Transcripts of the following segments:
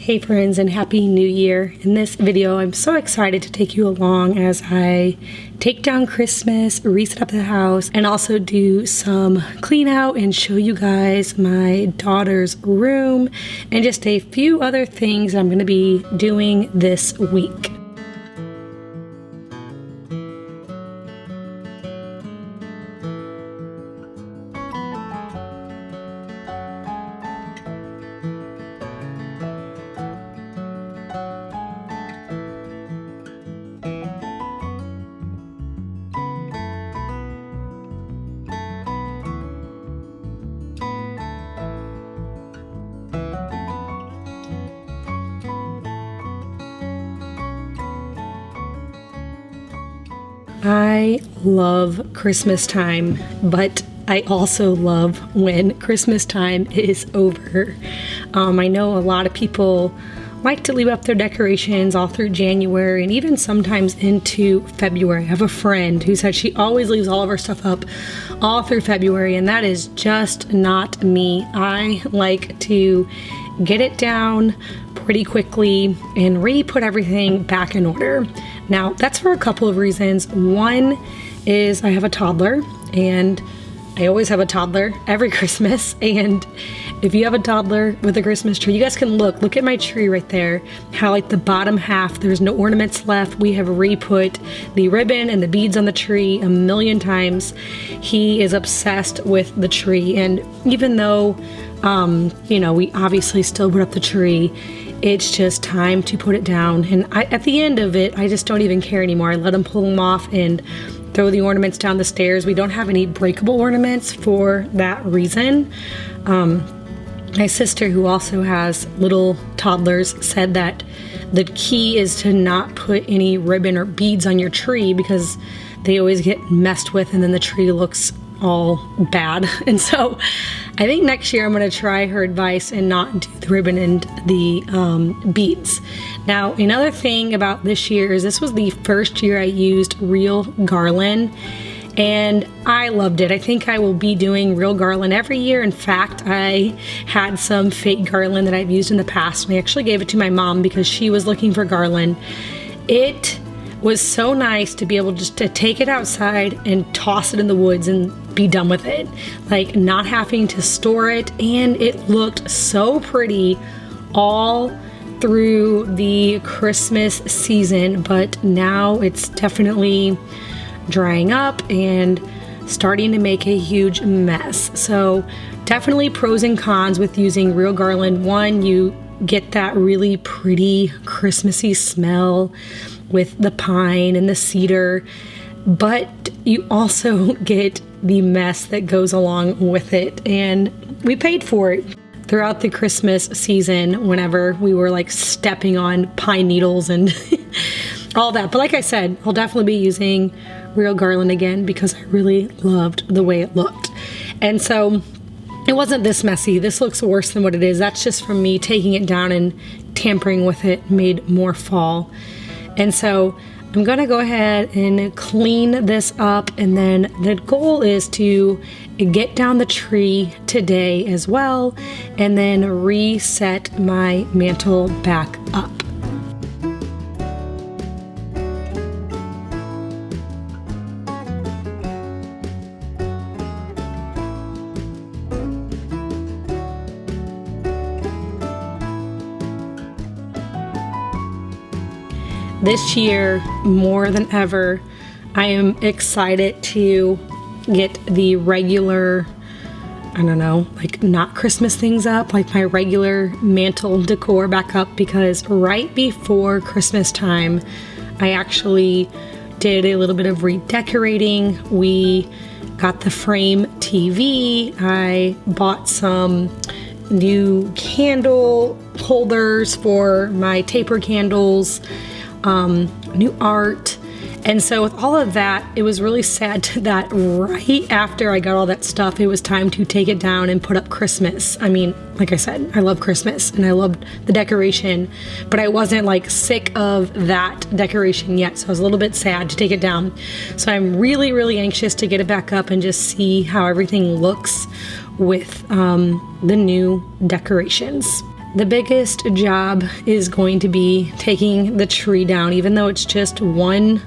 Hey friends, and Happy New Year. In this video, I'm so excited to take you along as I take down Christmas, reset up the house, and also do some clean out and show you guys my daughter's room and just a few other things I'm going to be doing this week. I love Christmas time, but I also love when Christmas time is over. I know a lot of people like to leave up their decorations all through January and even sometimes into February. I have a friend who said she always leaves all of her stuff up all through February, and that is just not me. I like to get it down pretty quickly and re-put everything back in order. Now, that's for a couple of reasons. One is I have a toddler, and I always have a toddler every Christmas. And if you have a toddler with a Christmas tree, you guys can look at my tree right there, how like the bottom half, there's no ornaments left. We have re-put the ribbon and the beads on the tree a million times. He is obsessed with the tree. And even though, we obviously still put up the tree, it's just time to put it down. And at the end of it, I just don't even care anymore. I let him pull them off and throw the ornaments down the stairs. We don't have any breakable ornaments for that reason. My sister, who also has little toddlers, said that the key is to not put any ribbon or beads on your tree because they always get messed with and then the tree looks all bad. And so I think next year I'm going to try her advice and not do the ribbon and the beads. Now, another thing about this year is this was the first year I used real garland, and I loved it. I think I will be doing real garland every year. In fact, I had some fake garland that I've used in the past, and I actually gave it to my mom because she was looking for garland. It was so nice to be able just to take it outside and toss it in the woods and be done with it, like not having to store it. And it looked so pretty all through the Christmas season, but now it's definitely drying up and starting to make a huge mess. So definitely pros and cons with using real garland. One, you get that really pretty Christmassy smell with the pine and the cedar, but you also get the mess that goes along with it. And we paid for it throughout the Christmas season whenever we were like stepping on pine needles and all that. But like I said, I'll definitely be using real garland again because I really loved the way it looked. And so it wasn't this messy. This looks worse than what it is. That's just from me taking it down and tampering with it made more fall. And so I'm going to go ahead and clean this up, and then the goal is to get down the tree today as well, and then reset my mantle back up. This year, more than ever, I am excited to get the regular, not Christmas things up, like my regular mantle decor back up, because right before Christmas time, I actually did a little bit of redecorating. We got the frame TV. I bought some new candle holders for my taper candles, new art. And so with all of that, it was really sad that right after I got all that stuff, it was time to take it down and put up Christmas. I mean, like I said, I love Christmas and I loved the decoration, but I wasn't like sick of that decoration yet. So I was a little bit sad to take it down. So I'm really, really anxious to get it back up and just see how everything looks with the new decorations. the biggest job is going to be taking the tree down. Even though it's just one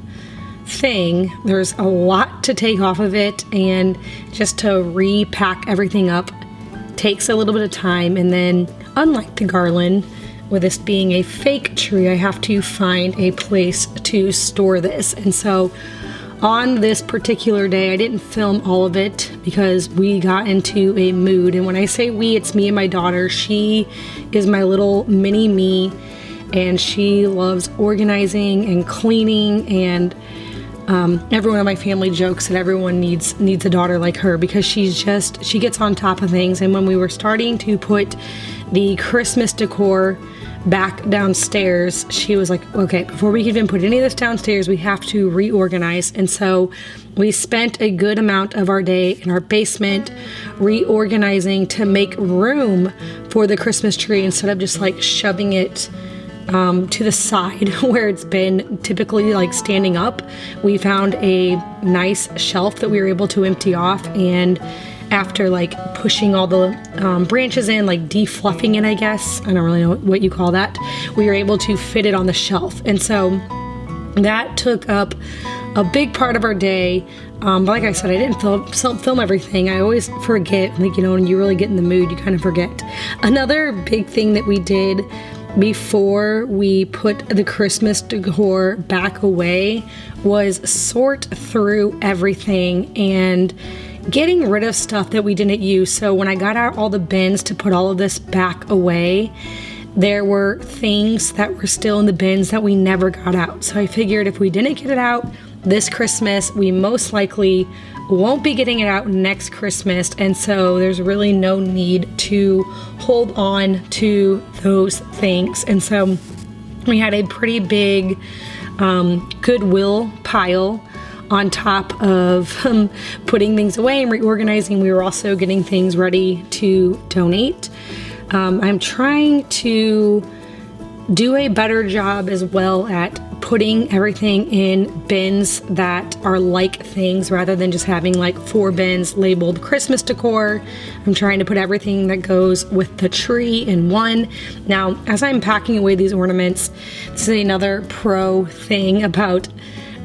thing, there's a lot to take off of it, and just to repack everything up takes a little bit of time. And then, unlike the garland, with this being a fake tree, I have to find a place to store this. And so on this particular day, I didn't film all of it because we got into a mood. And when I say we, it's me and my daughter. She is my little mini me, and she loves organizing and cleaning. And everyone in my family jokes that everyone needs a daughter like her, because she gets on top of things. And when we were starting to put the Christmas decor back downstairs, she was like, okay, before we can even put any of this downstairs, we have to reorganize. And so we spent a good amount of our day in our basement reorganizing to make room for the Christmas tree, instead of just like shoving it to the side where it's been typically like standing up. We found a nice shelf that we were able to empty off, and after like pushing all the branches in, like defluffing it, I guess, I don't really know what you call that, we were able to fit it on the shelf. And so that took up a big part of our day. But like I said, I didn't film everything. I always forget, like, you know, when you really get in the mood, you kind of forget. Another big thing that we did before we put the Christmas decor back away was sort through everything and getting rid of stuff that we didn't use. So when I got out all the bins to put all of this back away, there were things that were still in the bins that we never got out. So I figured if we didn't get it out this Christmas, we most likely won't be getting it out next Christmas. And so there's really no need to hold on to those things. And so we had a pretty big Goodwill pile on top of putting things away and reorganizing. We were also getting things ready to donate. I'm trying to do a better job as well at putting everything in bins that are like things, rather than just having like 4 bins labeled Christmas decor. I'm trying to put everything that goes with the tree in one. Now, as I'm packing away these ornaments, this is another pro thing about,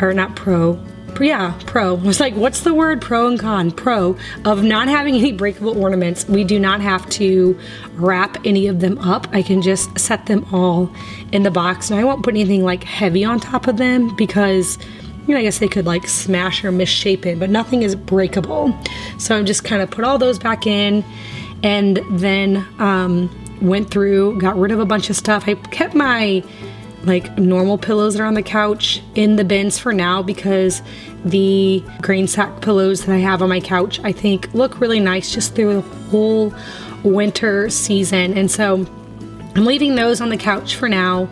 or not pro, pro. I was like, what's the word? Pro and con. Pro of not having any breakable ornaments. We do not have to wrap any of them up. I can just set them all in the box, and I won't put anything like heavy on top of them because, you know, I guess they could like smash or misshape it, but nothing is breakable. So I'm just kind of put all those back in, and then went through, got rid of a bunch of stuff. I kept my like normal pillows that are on the couch in the bins for now, because the grain sack pillows that I have on my couch, I think look really nice just through the whole winter season. And so I'm leaving those on the couch for now.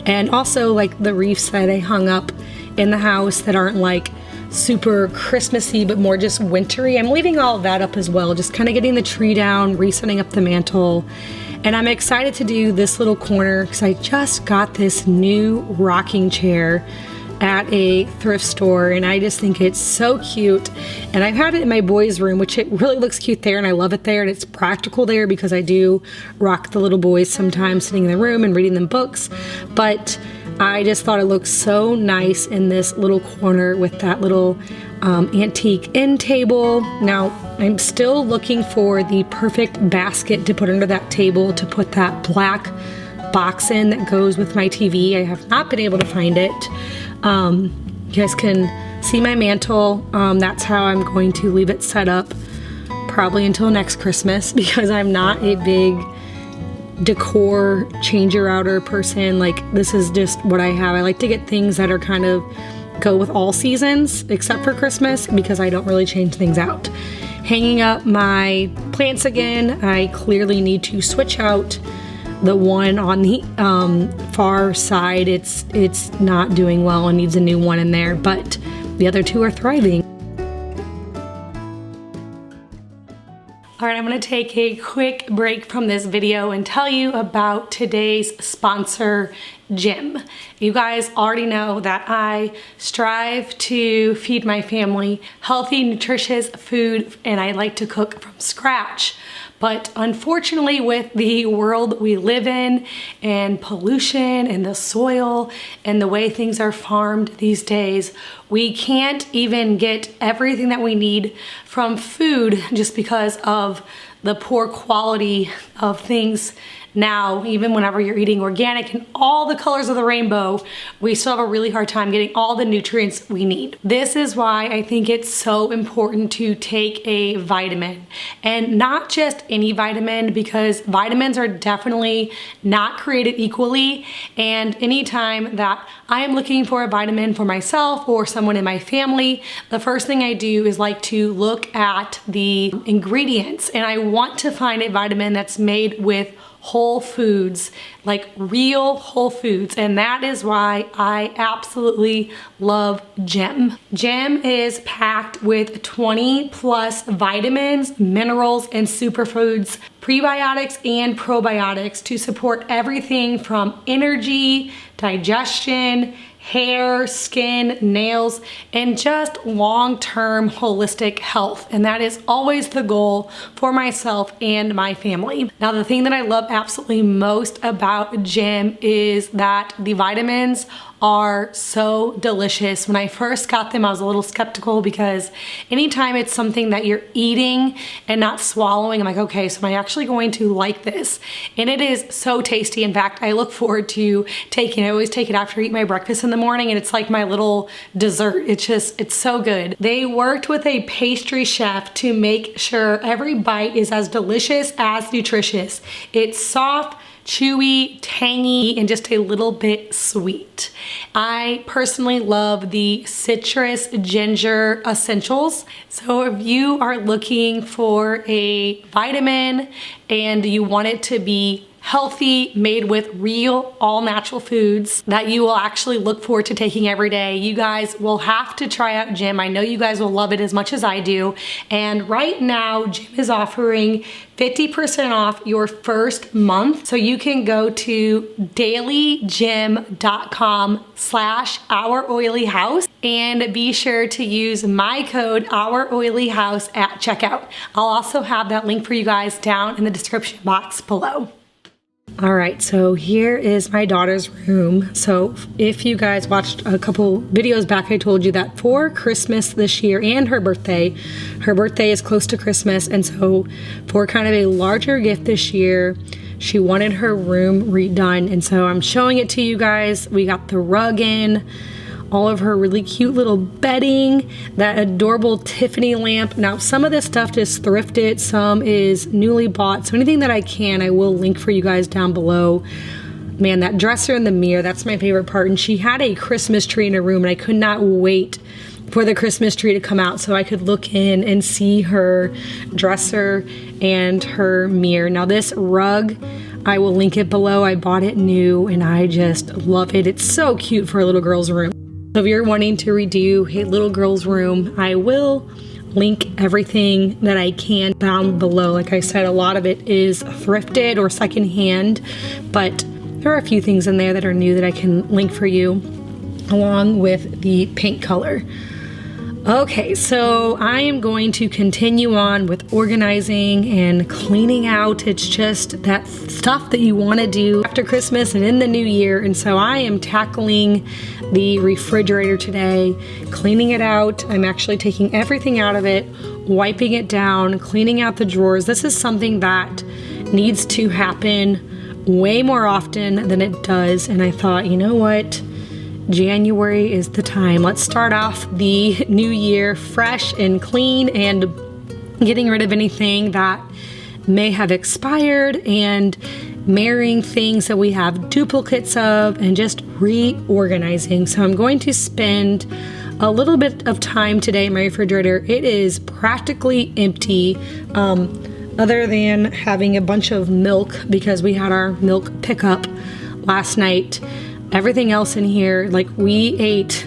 And also like the wreaths that I hung up in the house that aren't like super Christmassy, but more just wintry, I'm leaving all of that up as well, just kind of getting the tree down, resetting up the mantle. And I'm excited to do this little corner because I just got this new rocking chair at a thrift store, and I just think it's so cute. And I've had it in my boys' room, which it really looks cute there, and I love it there, and it's practical there because I do rock the little boys sometimes sitting in the room and reading them books. But I just thought it looked so nice in this little corner with that little antique end table. Now, I'm still looking for the perfect basket to put under that table to put that black box in that goes with my TV. I have not been able to find it. You guys can see my mantle. That's how I'm going to leave it set up probably until next Christmas, because I'm not a big decor changer outer person. Like, this is just what I have. I like to get things that are kind of go with all seasons except for Christmas, because I don't really change things out. Hanging up my plants again, I clearly need to switch out the one on the far side. It's not doing well and needs a new one in there, but the other two are thriving. All right, I'm going to take a quick break from this video and tell you about today's sponsor, Jim. You guys already know that I strive to feed my family healthy, nutritious food, and I like to cook from scratch. But unfortunately, with the world we live in and pollution and the soil and the way things are farmed these days, we can't even get everything that we need from food just because of the poor quality of things now. Even whenever you're eating organic and all the colors of the rainbow, we still have a really hard time getting all the nutrients we need. This is why I think it's so important to take a vitamin, and not just any vitamin, because vitamins are definitely not created equally. And anytime that I am looking for a vitamin for myself or someone in my family, the first thing I do is like to look at the ingredients, and I want to find a vitamin that's made with whole foods, like real whole foods. And that is why I absolutely love Gem. Gem is packed with 20 plus vitamins, minerals, and superfoods, prebiotics and probiotics to support everything from energy, digestion, hair, skin, nails, and just long-term holistic health. And that is always the goal for myself and my family. Now, the thing that I love absolutely most about Gem is that the vitamins are so delicious. When I first got them, I was a little skeptical because anytime it's something that you're eating and not swallowing, I'm like, okay, so am I actually going to like this? And it is so tasty. In fact, I look forward to taking it. I always take it after I eat my breakfast in the morning, and it's like my little dessert. It's so good. They worked with a pastry chef to make sure every bite is as delicious as nutritious. It's soft, chewy, tangy, and just a little bit sweet. I personally love the citrus ginger essentials. So if you are looking for a vitamin and you want it to be healthy, made with real, all natural foods that you will actually look forward to taking every day, you guys will have to try out Gem. I know you guys will love it as much as I do. And right now, Gem is offering 50% off your first month. So you can go to dailygem.com/ouroilyhouse and be sure to use my code ouroilyhouse at checkout. I'll also have that link for you guys down in the description box below. All right, so here is my daughter's room. So if you guys watched a couple videos back, I told you that for Christmas this year and her birthday is close to Christmas. And so for kind of a larger gift this year, she wanted her room redone. And so I'm showing it to you guys. We got the rug in, all of her really cute little bedding, that adorable Tiffany lamp. Now, some of this stuff is thrifted, some is newly bought. So anything that I can, I will link for you guys down below. Man, that dresser in the mirror, that's my favorite part. And she had a Christmas tree in her room, and I could not wait for the Christmas tree to come out so I could look in and see her dresser and her mirror. Now, this rug, I will link it below. I bought it new and I just love it. It's so cute for a little girl's room. So if you're wanting to redo a little girl's room, I will link everything that I can down below. Like I said, a lot of it is thrifted or secondhand, but there are a few things in there that are new that I can link for you, along with the paint color. Okay, so I am going to continue on with organizing and cleaning out. It's just that stuff that you want to do after Christmas and in the new year. And so I am tackling the refrigerator today, cleaning it out. I'm actually taking everything out of it, wiping it down, cleaning out the drawers. This is something that needs to happen way more often than it does. And I thought, you know what? January is the time. Let's start off the new year fresh and clean and getting rid of anything that may have expired and marrying things that we have duplicates of and just reorganizing. So I'm going to spend a little bit of time today in my refrigerator. It is practically empty, other than having a bunch of milk because we had our milk pickup last night. Everything else in here, like we ate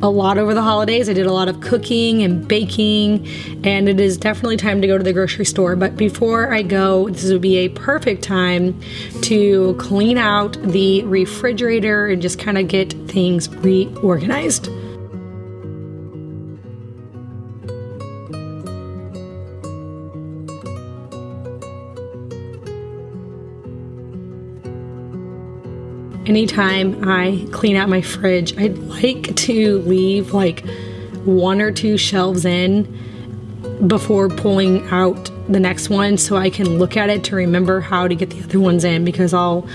a lot over the holidays. I did a lot of cooking and baking, and it is definitely time to go to the grocery store. But before I go, this would be a perfect time to clean out the refrigerator and just kind of get things reorganized. anytime I clean out my fridge, I'd like to leave like 1 or 2 shelves in before pulling out the next one so I can look at it to remember how to get the other ones in, because I'll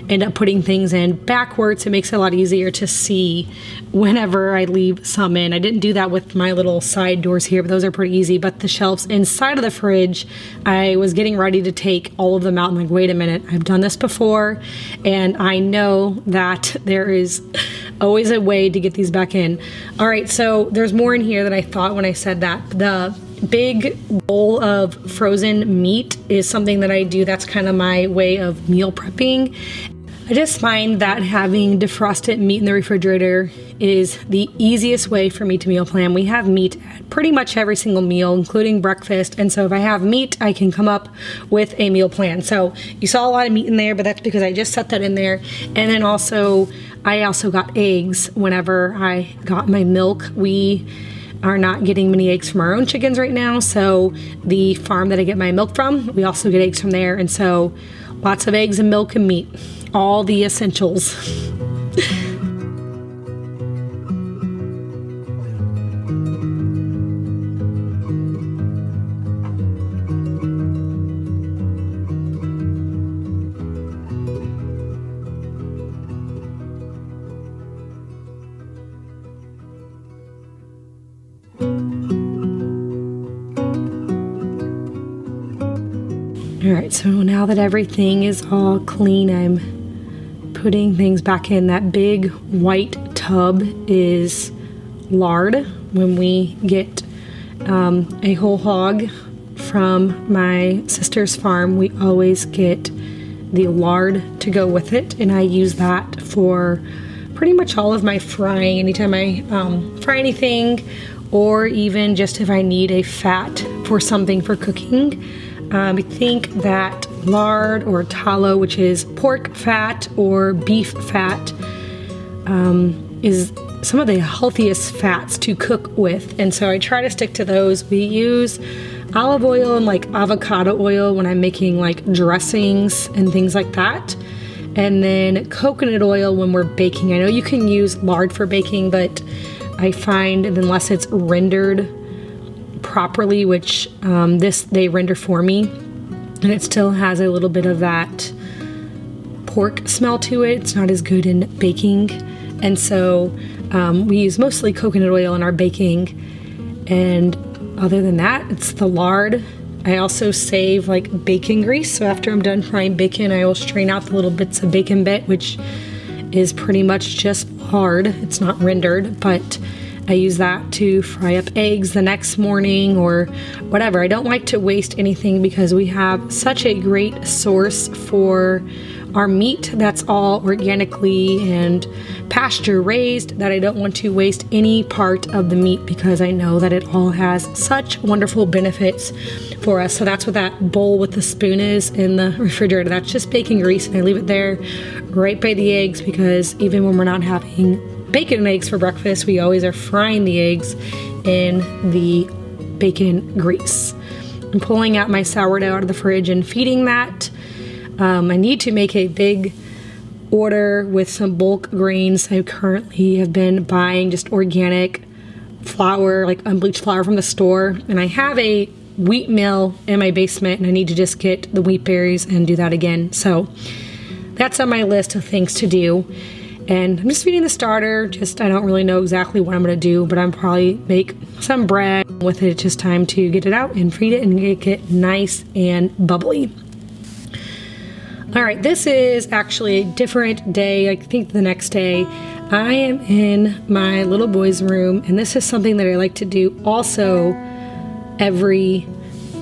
end up putting things in backwards. It makes it a lot easier to see whenever I leave some in. I didn't do that with my little side doors here, but those are pretty easy. But the shelves inside of the fridge, I was getting ready to take all of them out. I'm like, wait a minute, I've done this before, and I know that there is always a way to get these back in. All right, so there's more in here than I thought when I said that. The big bowl of frozen meat is something that I do. That's kind of my way of meal prepping. I just find that having defrosted meat in the refrigerator is the easiest way for me to meal plan. We have meat at pretty much every single meal, including breakfast. And so if I have meat, I can come up with a meal plan. So you saw a lot of meat in there, but that's because I just set that in there. And then I also got eggs whenever I got my milk. We are not getting many eggs from our own chickens right now. So the farm that I get my milk from, we also get eggs from there. And so lots of eggs and milk and meat. All the essentials. All right, so now that everything is all clean, I'm putting things back in. That big white tub is lard. When we get a whole hog from my sister's farm, we always get the lard to go with it, and I use that for pretty much all of my frying. Anytime I fry anything, or even just if I need a fat for something for cooking. I think that lard or tallow, which is pork fat or beef fat, is some of the healthiest fats to cook with. And so I try to stick to those. We use olive oil and like avocado oil when I'm making like dressings and things like that. And then coconut oil when we're baking. I know you can use lard for baking, but I find that unless it's rendered properly, which they render for me, and it still has a little bit of that pork smell to it. It's not as good in baking, and so we use mostly coconut oil in our baking. And other than that, it's the lard. I also save like bacon grease, so after I'm done frying bacon, I will strain out the little bits of bacon bit, which is pretty much just lard. It's not rendered, but I use that to fry up eggs the next morning or whatever. I don't like to waste anything because we have such a great source for our meat that's all organically and pasture raised that I don't want to waste any part of the meat because I know that it all has such wonderful benefits for us. So that's what that bowl with the spoon is in the refrigerator. That's just bacon grease, and I leave it there right by the eggs because even when we're not having bacon and eggs for breakfast, we always are frying the eggs in the bacon grease. I'm pulling out my sourdough out of the fridge and feeding that. I need to make a big order with some bulk grains. I currently have been buying just organic flour, like unbleached flour from the store, and I have a wheat mill in my basement, and I need to just get the wheat berries and do that again. So that's on my list of things to do. And I'm just feeding the starter. I don't really know exactly what I'm going to do, but I'm probably make some bread with it. It's just time to get it out and feed it and make it nice and bubbly. All right, this is actually a different day. I think the next day I am in my little boy's room, and this is something that I like to do also every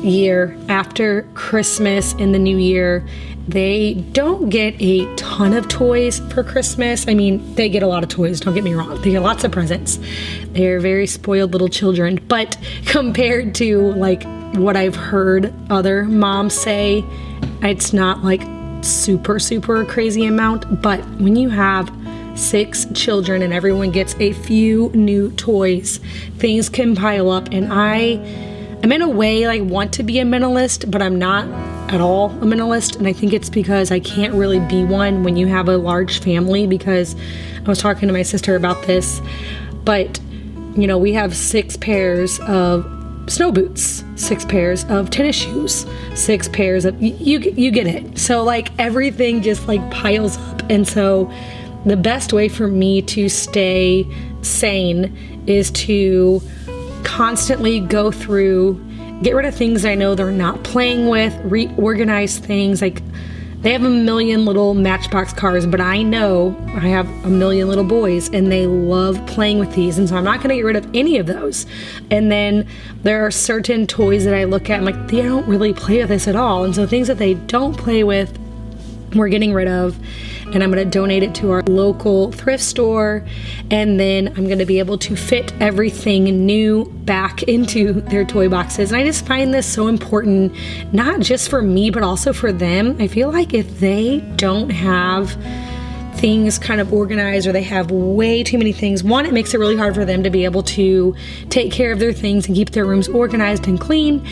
year after Christmas and the New Year. They don't get a ton of toys for Christmas. I mean, they get a lot of toys, don't get me wrong. They get lots of presents. They're very spoiled little children. But compared to like what I've heard other moms say, it's not like super crazy amount. But when you have 6 children and everyone gets a few new toys, things can pile up. And I'm in a way like want to be a minimalist, but I'm not at all a minimalist, and I think it's because I can't really be one when you have a large family, because I was talking to my sister about this, but you know, we have 6 pairs of snow boots, 6 pairs of tennis shoes, 6 pairs of, you get it. So like everything just like piles up. And so the best way for me to stay sane is to constantly go through, get rid of things I know they're not playing with, reorganize things. Like they have a million little Matchbox cars, but I know I have a million little boys and they love playing with these. And so I'm not going to get rid of any of those. And then there are certain toys that I look at and like, they don't really play with this at all. And so things that they don't play with, we're getting rid of, and I'm going to donate it to our local thrift store, and then I'm going to be able to fit everything new back into their toy boxes. And I just find this so important, not just for me, but also for them. I feel like if they don't have things kind of organized, or they have way too many things, one, it makes it really hard for them to be able to take care of their things and keep their rooms organized and clean.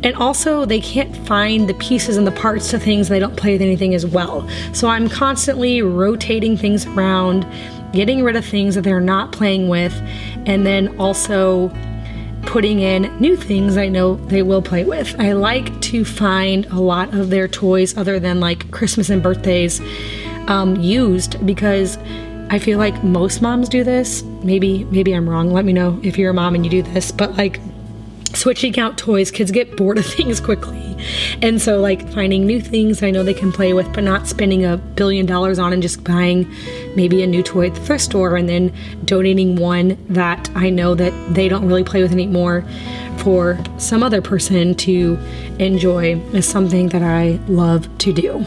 And also they can't find the pieces and the parts to things, and they don't play with anything as well. So I'm constantly rotating things around, getting rid of things that they're not playing with, and then also putting in new things I know they will play with. I like to find a lot of their toys, other than like Christmas and birthdays, used, because I feel like most moms do this. Maybe I'm wrong. Let me know if you're a mom and you do this, but like switching out toys, kids get bored of things quickly. And so like finding new things I know they can play with, but not spending $1 billion on, and just buying maybe a new toy at the thrift store and then donating one that I know that they don't really play with anymore for some other person to enjoy is something that I love to do.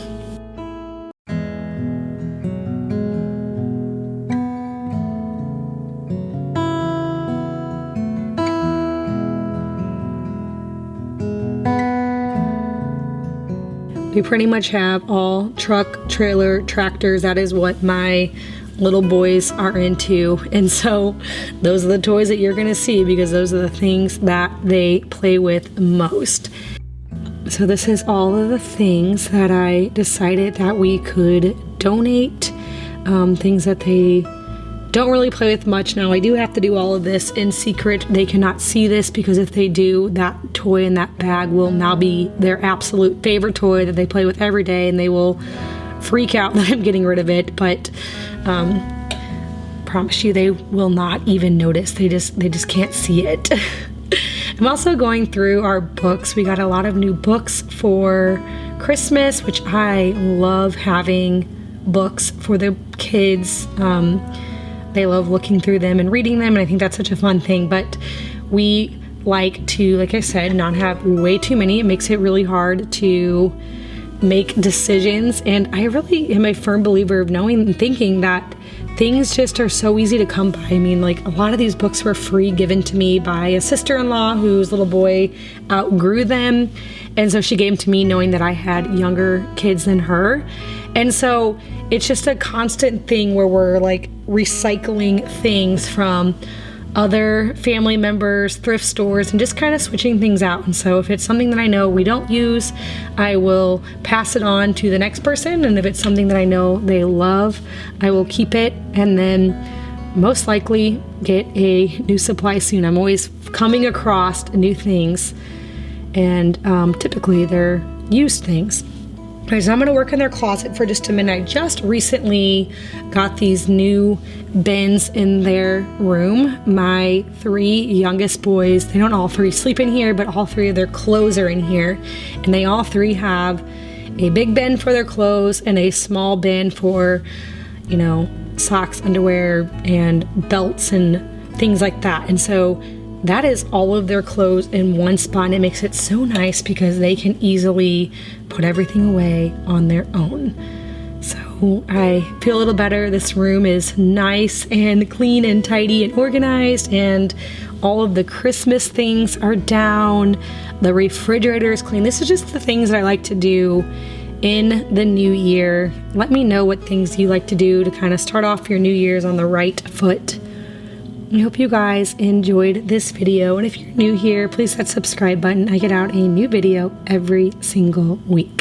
We pretty much have all truck, trailer, tractors. That is what my little boys are into. And so those are the toys that you're going to see, because those are the things that they play with most. So this is all of the things that I decided that we could donate, things that they don't really play with much. Now I do have to do all of this in secret. They cannot see this, because if they do, that toy in that bag will now be their absolute favorite toy that they play with every day, and they will freak out that I'm getting rid of it. But promise you, they will not even notice. They just can't see it. I'm also going through our books. We got a lot of new books for Christmas, which I love having books for the kids. They love looking through them and reading them, and I think that's such a fun thing. But we like to, like I said, not have way too many. It makes it really hard to make decisions, and I really am a firm believer of knowing and thinking that things just are so easy to come by. I mean, like a lot of these books were free, given to me by a sister-in-law whose little boy outgrew them, and so she gave them to me knowing that I had younger kids than her. And so it's just a constant thing where we're like recycling things from other family members, thrift stores, and just kind of switching things out. And so if it's something that I know we don't use, I will pass it on to the next person. And if it's something that I know they love, I will keep it, and then most likely get a new supply soon. I'm always coming across new things, and typically they're used things. Okay, so I'm going to work in their closet for just a minute. I just recently got these new bins in their room. My 3 youngest boys, they don't all 3 sleep in here, but all 3 of their clothes are in here. And they all 3 have a big bin for their clothes and a small bin for, you know, socks, underwear, and belts and things like that. And so that is all of their clothes in one spot, and it makes it so nice because they can easily put everything away on their own. So I feel a little better. This room is nice and clean and tidy and organized, and all of the Christmas things are down. The refrigerator is clean. This is just the things that I like to do in the new year. Let me know what things you like to do to kind of start off your New Year's on the right foot. I hope you guys enjoyed this video, and if you're new here, please hit that subscribe button. I get out a new video every single week.